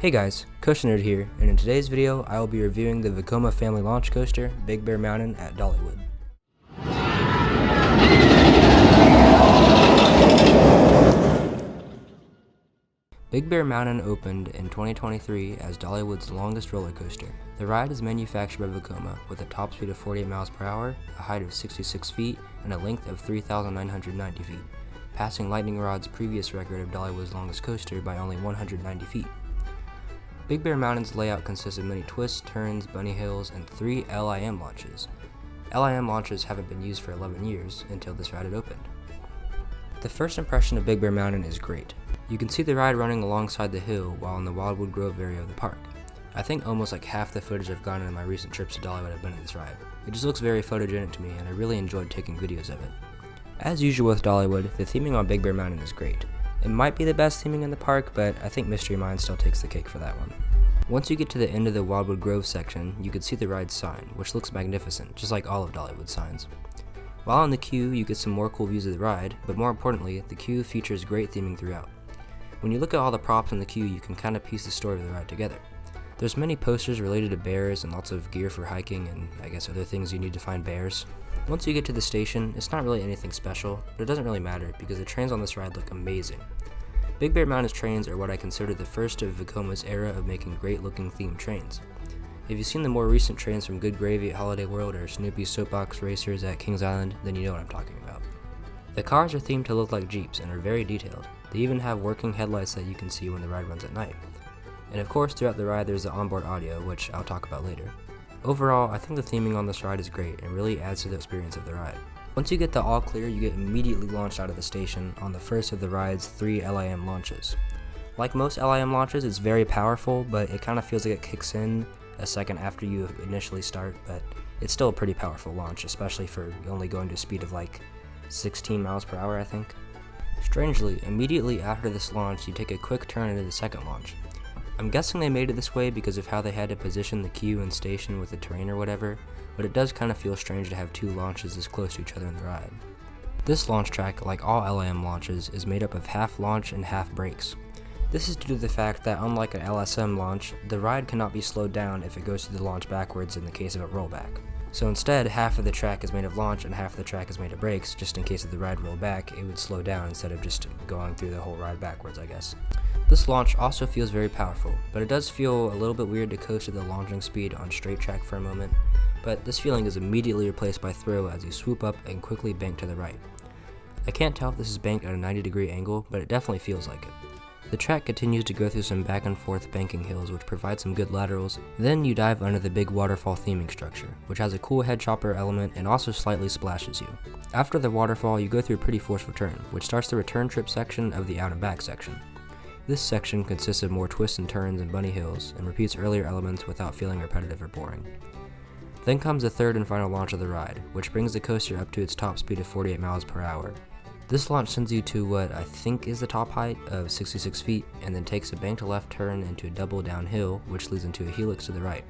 Hey guys, Coaster Nerd here, and in today's video I will be reviewing the Vekoma family launch coaster, Big Bear Mountain at Dollywood. Big Bear Mountain opened in 2023 as Dollywood's longest roller coaster. The ride is manufactured by Vekoma with a top speed of 48 miles per hour, a height of 66 feet, and a length of 3,990 feet, passing Lightning Rod's previous record of Dollywood's longest coaster by only 190 feet. Big Bear Mountain's layout consists of many twists, turns, bunny hills, and 3 LIM launches. LIM launches haven't been used for 11 years until this ride had opened. The first impression of Big Bear Mountain is great. You can see the ride running alongside the hill while in the Wildwood Grove area of the park. I think almost like half the footage I've gotten in my recent trips to Dollywood have been in this ride. It just looks very photogenic to me and I really enjoyed taking videos of it. As usual with Dollywood, the theming on Big Bear Mountain is great. It might be the best theming in the park, but I think Mystery Mine still takes the cake for that one. Once you get to the end of the Wildwood Grove section, you can see the ride's sign, which looks magnificent, just like all of Dollywood's signs. While on the queue, you get some more cool views of the ride, but more importantly, the queue features great theming throughout. When you look at all the props in the queue, you can kind of piece the story of the ride together. There's many posters related to bears and lots of gear for hiking and I guess other things you need to find bears. Once you get to the station, it's not really anything special, but it doesn't really matter because the trains on this ride look amazing. Big Bear Mountain's trains are what I consider the first of Vekoma's era of making great looking themed trains. If you've seen the more recent trains from Good Gravy at Holiday World or Snoopy's Soapbox Racers at Kings Island, then you know what I'm talking about. The cars are themed to look like Jeeps and are very detailed. They even have working headlights that you can see when the ride runs at night. And of course throughout the ride there's the onboard audio, which I'll talk about later. Overall, I think the theming on this ride is great and really adds to the experience of the ride. Once you get the all clear, you get immediately launched out of the station on the first of the ride's 3 LIM launches. Like most LIM launches, it's very powerful, but it kind of feels like it kicks in a second after you initially start, but it's still a pretty powerful launch, especially for only going to a speed of like 16 miles per hour, I think. Strangely, immediately after this launch, you take a quick turn into the second launch. I'm guessing they made it this way because of how they had to position the queue and station with the terrain or whatever, but it does kind of feel strange to have 2 launches this close to each other in the ride. This launch track, like all LIM launches, is made up of half launch and half brakes. This is due to the fact that unlike an LSM launch, the ride cannot be slowed down if it goes through the launch backwards in the case of a rollback. So instead, half of the track is made of launch and half of the track is made of brakes, just in case if the ride rolled back, it would slow down instead of just going through the whole ride backwards, I guess. This launch also feels very powerful, but it does feel a little bit weird to coast at the launching speed on straight track for a moment, but this feeling is immediately replaced by throw as you swoop up and quickly bank to the right. I can't tell if this is banked at a 90-degree angle, but it definitely feels like it. The track continues to go through some back and forth banking hills which provide some good laterals, then you dive under the big waterfall theming structure, which has a cool head chopper element and also slightly splashes you. After the waterfall, you go through a pretty forceful turn, which starts the return trip section of the out and back section. This section consists of more twists and turns and bunny hills, and repeats earlier elements without feeling repetitive or boring. Then comes the third and final launch of the ride, which brings the coaster up to its top speed of 48 miles per hour. This launch sends you to what I think is the top height of 66 feet, and then takes a banked left turn into a double downhill, which leads into a helix to the right.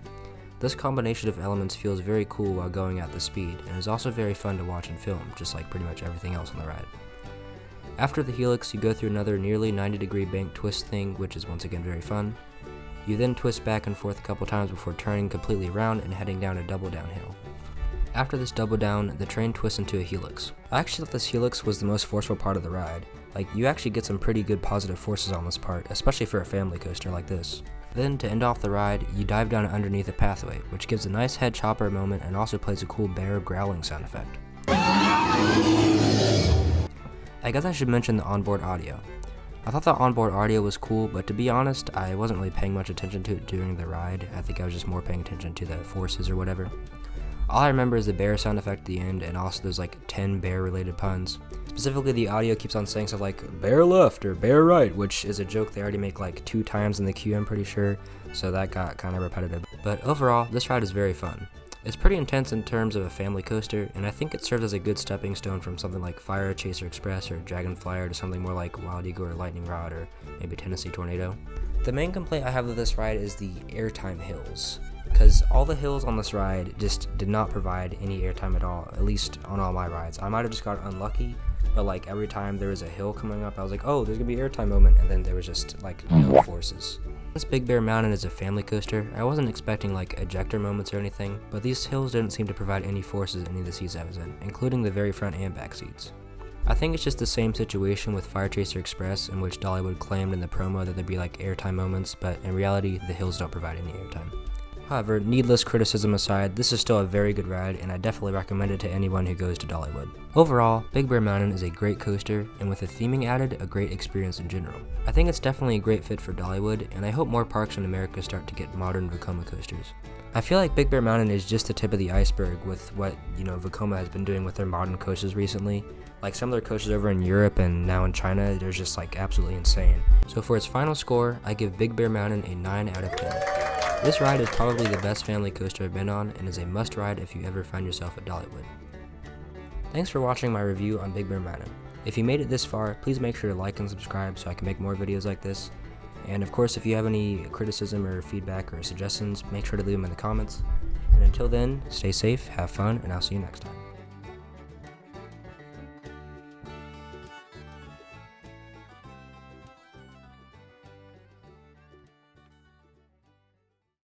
This combination of elements feels very cool while going at this speed, and is also very fun to watch and film, just like pretty much everything else on the ride. After the helix, you go through another nearly 90-degree bank twist thing, which is once again very fun. You then twist back and forth a couple times before turning completely around and heading down a double downhill. After this double down, the train twists into a helix. I actually thought this helix was the most forceful part of the ride. Like, you actually get some pretty good positive forces on this part, especially for a family coaster like this. Then, to end off the ride, you dive down underneath a pathway, which gives a nice head chopper moment and also plays a cool bear growling sound effect. I guess I should mention the onboard audio. I thought the onboard audio was cool, but to be honest, I wasn't really paying much attention to it during the ride. I think I was just more paying attention to the forces or whatever. All I remember is the bear sound effect at the end, and also there's like 10 bear related puns. Specifically, the audio keeps on saying stuff like bear left or bear right, which is a joke they already make like 2 times in the queue, I'm pretty sure, so that got kind of repetitive. But overall, this ride is very fun. It's pretty intense in terms of a family coaster, and I think it serves as a good stepping stone from something like Fire Chaser Express or Dragon Flyer to something more like Wild Eagle or Lightning Rod or maybe Tennessee Tornado. The main complaint I have with this ride is the airtime hills, because all the hills on this ride just did not provide any airtime at all, at least on all my rides. I might have just got unlucky, but like every time there was a hill coming up, I was like, oh, there's gonna be an airtime moment, and then there was just like no forces. Since Big Bear Mountain is a family coaster, I wasn't expecting like ejector moments or anything, but these hills didn't seem to provide any forces in any of the seats I was in, including the very front and back seats. I think it's just the same situation with Fire Chaser Express, in which Dollywood claimed in the promo that there'd be like airtime moments, but in reality, the hills don't provide any airtime. However, needless criticism aside, this is still a very good ride, and I definitely recommend it to anyone who goes to Dollywood. Overall, Big Bear Mountain is a great coaster, and with the theming added, a great experience in general. I think it's definitely a great fit for Dollywood, and I hope more parks in America start to get modern Vekoma coasters. I feel like Big Bear Mountain is just the tip of the iceberg with what, Vekoma has been doing with their modern coasters recently. Like some of their coasters over in Europe and now in China, they're just like absolutely insane. So for its final score, I give Big Bear Mountain a 9 out of 10. This ride is probably the best family coaster I've been on and is a must ride if you ever find yourself at Dollywood. Thanks for watching my review on Big Bear Mountain. If you made it this far, please make sure to like and subscribe so I can make more videos like this. And of course, if you have any criticism or feedback or suggestions, make sure to leave them in the comments. And until then, stay safe, have fun, and I'll see you next time.